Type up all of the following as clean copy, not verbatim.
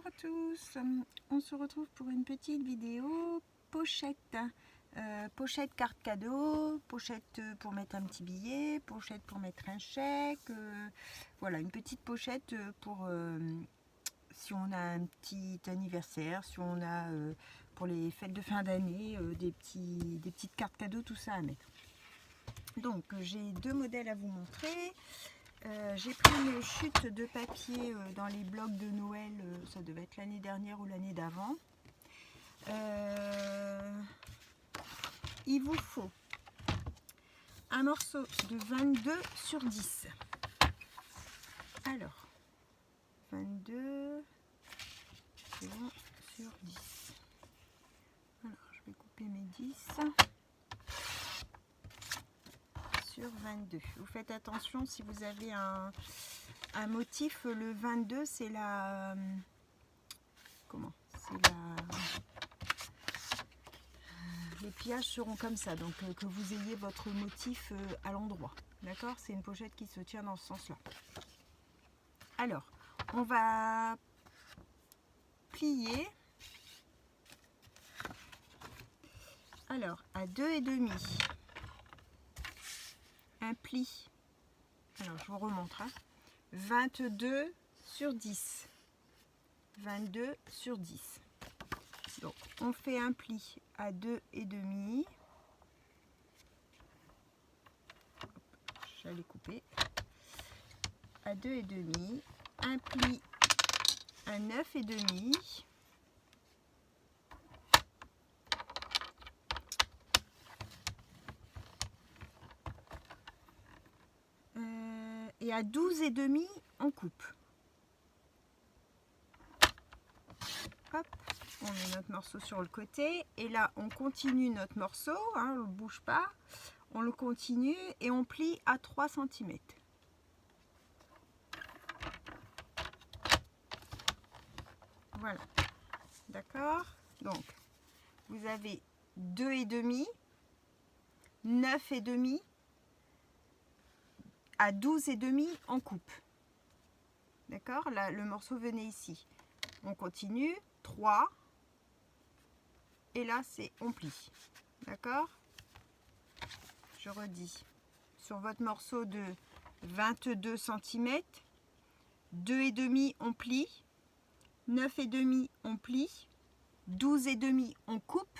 Bonjour à tous, on se retrouve pour une petite vidéo pochette. Pochette carte cadeau, pochette pour mettre un petit billet, pochette pour mettre un chèque. Voilà, une petite pochette pour si on a un petit anniversaire, si on a pour les fêtes de fin d'année des petites cartes cadeaux, tout ça à mettre. Donc j'ai deux modèles à vous montrer. J'ai pris une chute de papier dans les blocs de Noël, ça devait être l'année dernière ou l'année d'avant. Il vous faut un morceau de 22 sur 10. Alors, 22 sur 10. Alors, je vais couper mes 10 sur 22. Vous faites attention si vous avez un motif, le 22 c'est la... comment? C'est la... Les pliages seront comme ça, donc que vous ayez votre motif à l'endroit. D'accord? C'est une pochette qui se tient dans ce sens-là. Alors, on va plier. Alors, à 2,5. Un pli. Alors, je vous remontre. 22 sur 10. 22 sur 10. Donc, on fait un pli à 2,5. J'allais couper. À 2,5. Un pli à 9,5. Et à 12,5, on coupe. Hop, on met notre morceau sur le côté. Et là, on continue notre morceau. Hein, on ne bouge pas. On le continue et on plie à 3 cm. Voilà. D'accord? Donc, vous avez 2,5, 9,5. À 12,5, on coupe. D'accord? Là, le morceau venait ici. On continue. 3. Et là, c'est on plie. D'accord? Je redis. Sur votre morceau de 22 cm, 2,5, on plie. 9,5, on plie. 12,5, on coupe.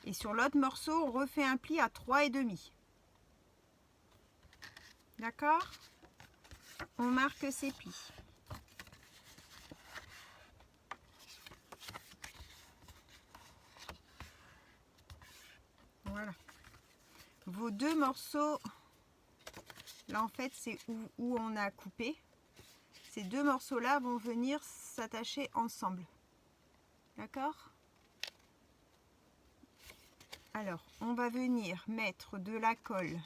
Et sur l'autre morceau, on refait un pli à 3,5. D'accord? On marque ces plis. Voilà. Vos deux morceaux, là en fait c'est où on a coupé. Ces deux morceaux là vont venir s'attacher ensemble. D'accord? Alors, on va venir mettre de la colle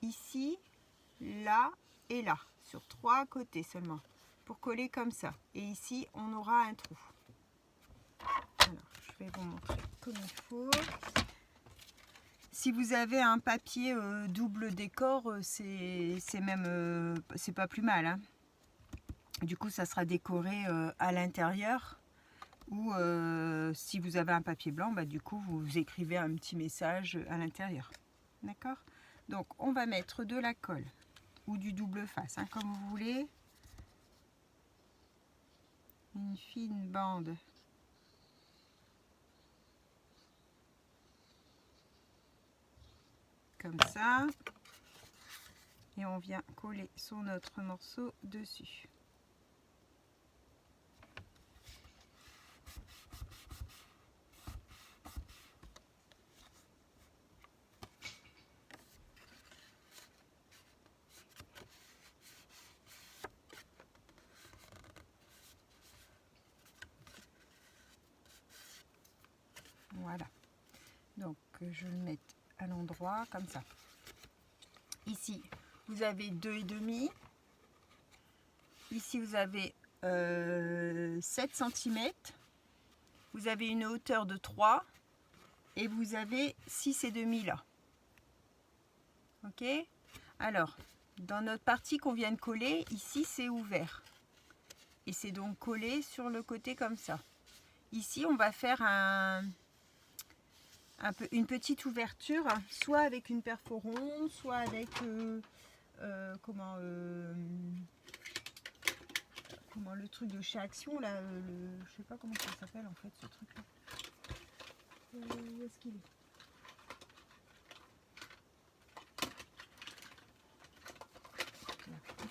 ici, là et là, sur 3 côtés seulement, pour coller comme ça. Et ici, on aura un trou. Alors, je vais vous montrer comme il faut. Si vous avez un papier double décor, c'est même c'est pas plus mal. Hein. Du coup, ça sera décoré à l'intérieur. Ou si vous avez un papier blanc, bah, du coup, vous écrivez un petit message à l'intérieur. D'accord? Donc, on va mettre de la colle ou du double face, hein, comme vous voulez. Une fine bande. Comme ça. Et on vient coller sur notre morceau dessus. Voilà. Donc, je vais le mettre à l'endroit comme ça. Ici, vous avez 2,5. Ici, vous avez 7 cm. Vous avez une hauteur de 3. Et vous avez 6,5 là. Ok? Alors, dans notre partie qu'on vient de coller, ici, c'est ouvert. et c'est donc collé sur le côté comme ça. Ici, on va faire une petite ouverture, soit avec une perforon, soit avec comment le truc de chez Action là, je sais pas comment ça s'appelle en fait ce truc là. Où est-ce qu'il est?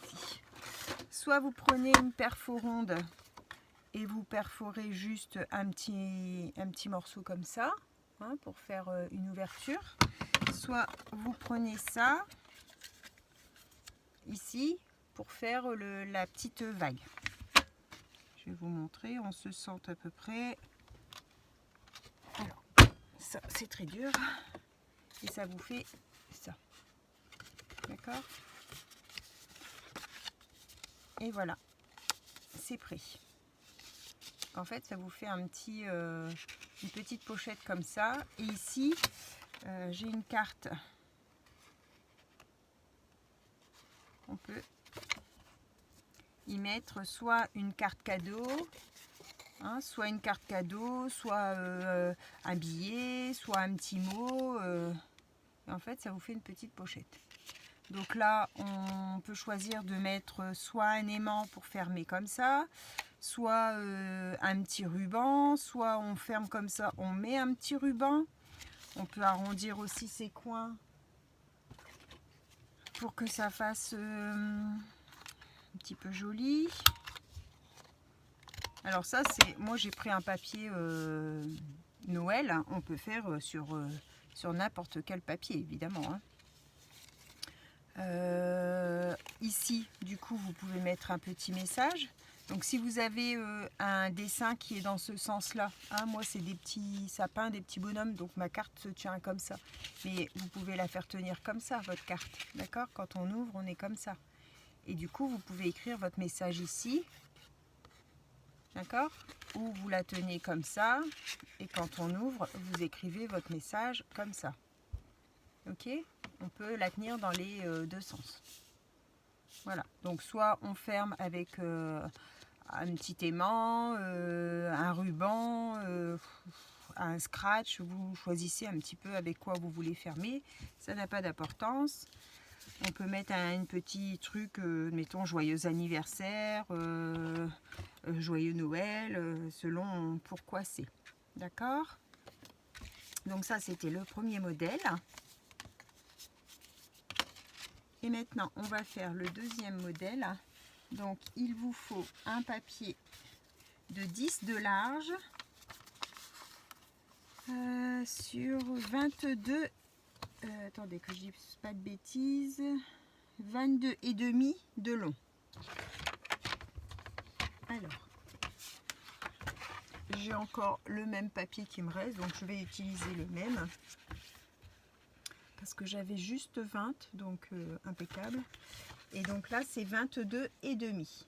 Ici. Soit vous prenez une perforonde et vous perforez juste un petit morceau comme ça, hein, pour faire une ouverture. Soit vous prenez ça ici pour faire la petite vague. Je vais vous montrer, on se sent à peu près. Alors, ça c'est très dur et ça vous fait ça. D'accord? Et voilà, c'est prêt. En fait, ça vous fait une petite pochette comme ça. Et ici, j'ai une carte. On peut y mettre soit une carte cadeau, hein, soit une carte cadeau, soit un billet, soit un petit mot. Et en fait, ça vous fait une petite pochette. Donc là, on peut choisir de mettre soit un aimant pour fermer comme ça, soit un petit ruban, soit on ferme comme ça, on met un petit ruban. On peut arrondir aussi ses coins pour que ça fasse un petit peu joli. Alors ça, moi j'ai pris un papier Noël, on peut faire sur n'importe quel papier évidemment, hein. Ici, du coup, vous pouvez mettre un petit message. Donc, si vous avez un dessin qui est dans ce sens-là, hein, moi, c'est des petits sapins, des petits bonhommes, donc ma carte se tient comme ça. Mais vous pouvez la faire tenir comme ça, votre carte, d'accord? Quand on ouvre, on est comme ça. Et du coup, vous pouvez écrire votre message ici, d'accord? Ou vous la tenez comme ça, et quand on ouvre, vous écrivez votre message comme ça. Ok? On peut la tenir dans les deux sens. Voilà, donc soit on ferme avec un petit aimant, un ruban, un scratch, vous choisissez un petit peu avec quoi vous voulez fermer, ça n'a pas d'importance. On peut mettre un petit truc, mettons joyeux anniversaire, joyeux Noël, selon pourquoi c'est. D'accord? Donc ça c'était le premier modèle. Et maintenant, on va faire le deuxième modèle. Donc, il vous faut un papier de 10 de large sur 22, attendez que je dise pas de bêtises, 22 et demi de long. Alors, j'ai encore le même papier qui me reste, donc je vais utiliser le même. Parce que j'avais juste 20, donc impeccable. Et donc là, c'est 22 et demi.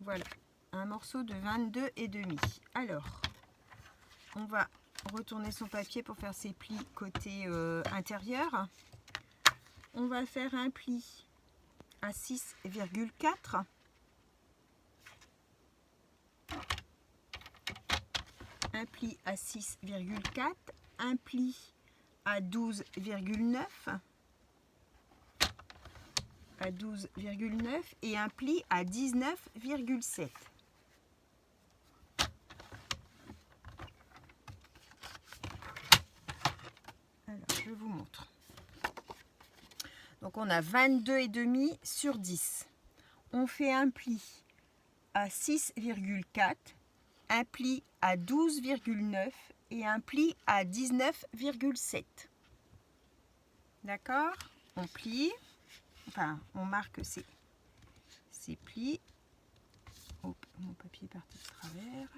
Voilà, un morceau de 22 et demi. Alors, on va retourner son papier pour faire ses plis côté intérieur. On va faire un pli à 6,4. Un pli à 6,4. Un pli à 12,9. À 12,9 et un pli à 19,7. Alors, je vous montre. Donc, on a 22,5 sur 10. On fait un pli à 6,4, un pli à 12,9 et un pli à 19,7. D'accord? On plie. Enfin, on marque ces plis. Oh, mon papier est parti de travers.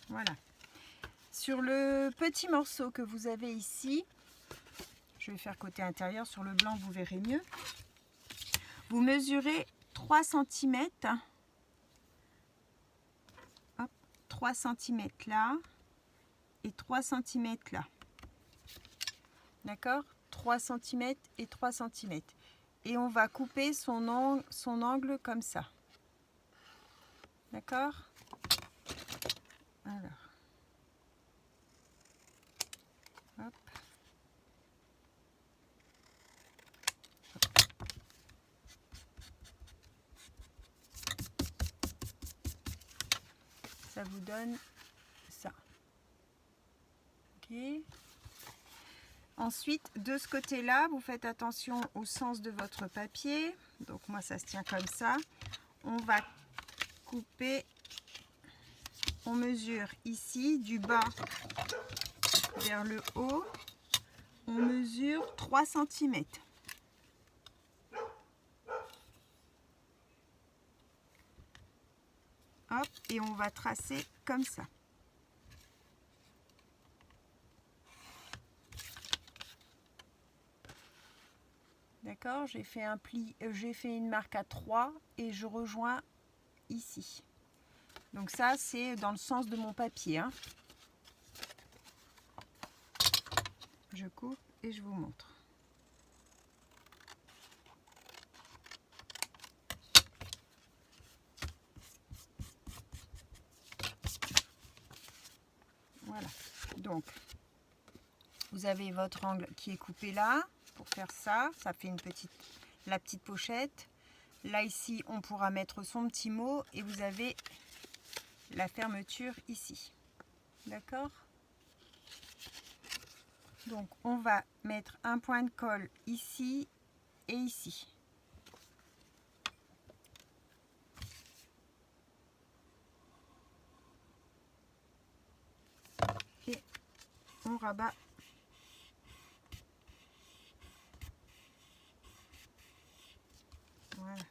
Voilà. Sur le petit morceau que vous avez ici, je vais faire côté intérieur, sur le blanc vous verrez mieux. Vous mesurez 3 cm. Hop, 3 cm là. et 3 cm là. D'accord? 3 cm et 3 cm. Et on va couper son angle comme ça. D'accord? Alors. Hop. Ça vous donne ça. Ok. Ensuite, de ce côté-là, vous faites attention au sens de votre papier. Donc moi, ça se tient comme ça. On va couper, on mesure ici du bas vers le haut. On mesure 3 cm. Hop, et on va tracer comme ça. D'accord, j'ai fait un pli, j'ai fait une marque à 3 et je rejoins ici. Donc ça, c'est dans le sens de mon papier, hein. Je coupe et je vous montre. Voilà. Donc, vous avez votre angle qui est coupé là. Pour faire ça, ça fait la petite pochette. Là, ici, on pourra mettre son petit mot et vous avez la fermeture ici. D'accord? Donc, on va mettre un point de colle ici et ici. Et on rabat. Voilà.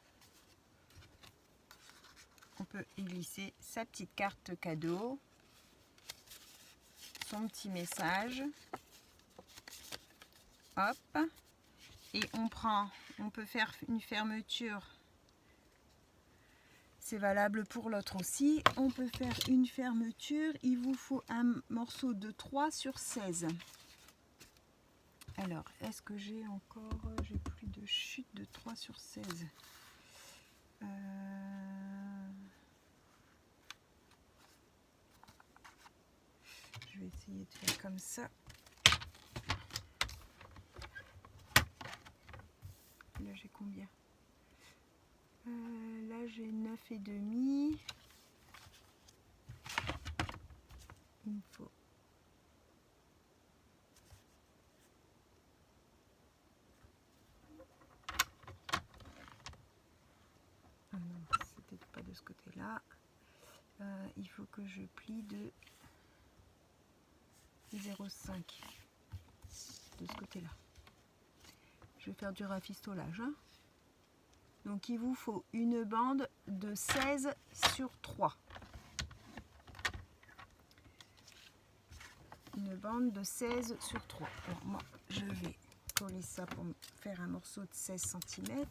On peut y glisser sa petite carte cadeau, son petit message. Hop. Et on peut faire une fermeture. C'est valable pour l'autre aussi. On peut faire une fermeture. Il vous faut un morceau de 3 sur 16. Alors, est-ce que j'ai encore... J'ai plus de chute de 3 sur 16. Je vais essayer de faire comme ça. Là, j'ai combien? Là, j'ai 9,5. Il me faut... Ah non, c'était pas de ce côté-là. Il faut que je plie de 0,5 de ce côté-là. Je vais faire du rafistolage. Hein. Donc il vous faut une bande de 16 sur 3. Une bande de 16 sur 3. Alors moi, je vais coller ça pour faire un morceau de 16 cm.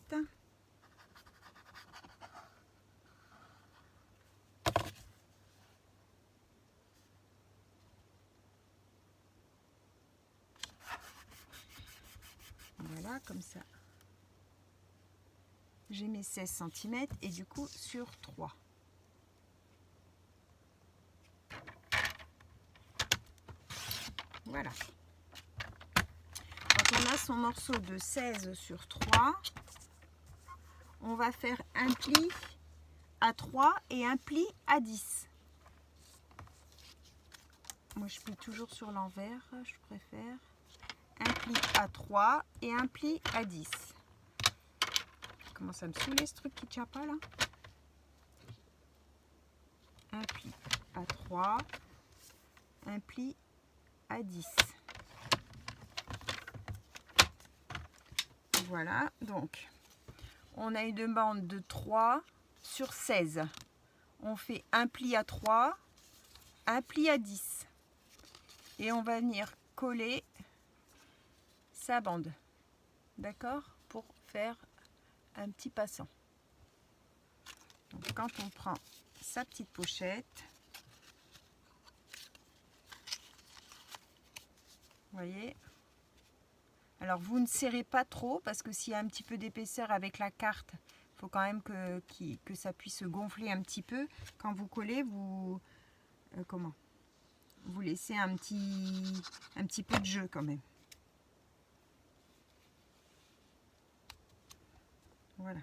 Voilà, comme ça. J'ai mes 16 cm et du coup sur 3. Voilà. Quand on a son morceau de 16 sur 3, on va faire un pli à 3 et un pli à 10. Moi, je plie toujours sur l'envers, je préfère. Un pli à 3 et un pli à 10. Ça commence à me saouler ce truc qui ne tient pas là. Un pli à 3, un pli à 10. Voilà, donc on a une bande de 3 sur 16. On fait un pli à 3, un pli à 10. Et on va venir coller sa bande, d'accord, pour faire un petit passant. Donc quand on prend sa petite pochette, voyez. Alors vous ne serrez pas trop parce que s'il y a un petit peu d'épaisseur avec la carte, il faut quand même que ça puisse gonfler un petit peu. Quand vous collez, vous vous laissez un petit peu de jeu quand même. Voilà.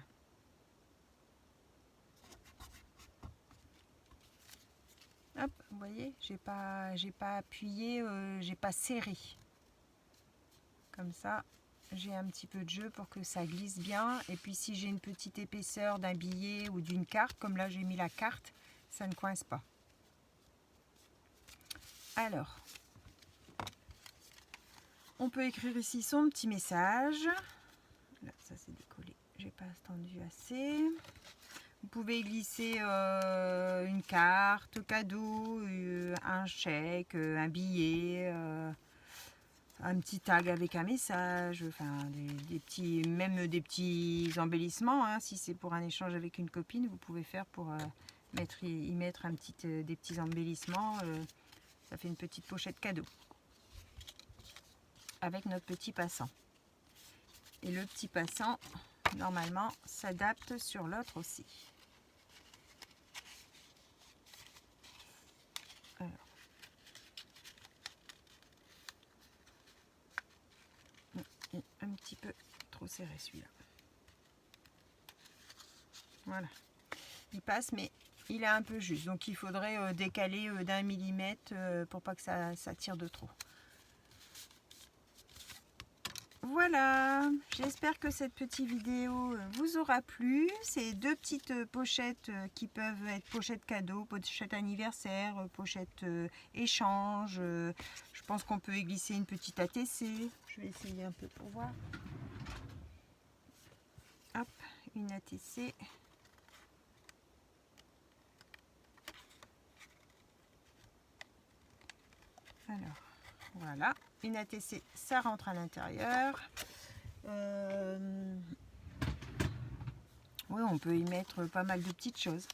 Hop, vous voyez, j'ai pas appuyé, j'ai pas serré. Comme ça, j'ai un petit peu de jeu pour que ça glisse bien. Et puis si j'ai une petite épaisseur d'un billet ou d'une carte, comme là j'ai mis la carte, ça ne coince pas. Alors, on peut écrire ici son petit message. Là, ça c'est décollé, j'ai pas tendu assez. Vous pouvez glisser une carte cadeau, un chèque, un billet, un petit tag avec un message, enfin même des petits embellissements. Hein, si c'est pour un échange avec une copine, vous pouvez faire pour y mettre des petits embellissements. Ça fait une petite pochette cadeau avec notre petit passant. Et le petit passant, normalement, s'adapte sur l'autre aussi. Alors. Un petit peu trop serré celui-là. Voilà. Il passe, mais il est un peu juste. Donc il faudrait décaler d'1 millimètre pour pas que ça tire de trop. Voilà, j'espère que cette petite vidéo vous aura plu. C'est deux petites pochettes qui peuvent être pochettes cadeaux, pochettes anniversaire, pochettes échange. Je pense qu'on peut y glisser une petite ATC. Je vais essayer un peu pour voir. Hop, une ATC. Alors, voilà, une ATC, ça rentre à l'intérieur. Oui, on peut y mettre pas mal de petites choses.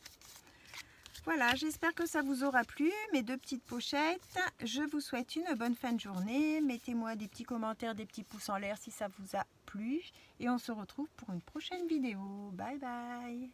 Voilà, j'espère que ça vous aura plu, mes deux petites pochettes. Je vous souhaite une bonne fin de journée. Mettez-moi des petits commentaires, des petits pouces en l'air si ça vous a plu. Et on se retrouve pour une prochaine vidéo. Bye bye!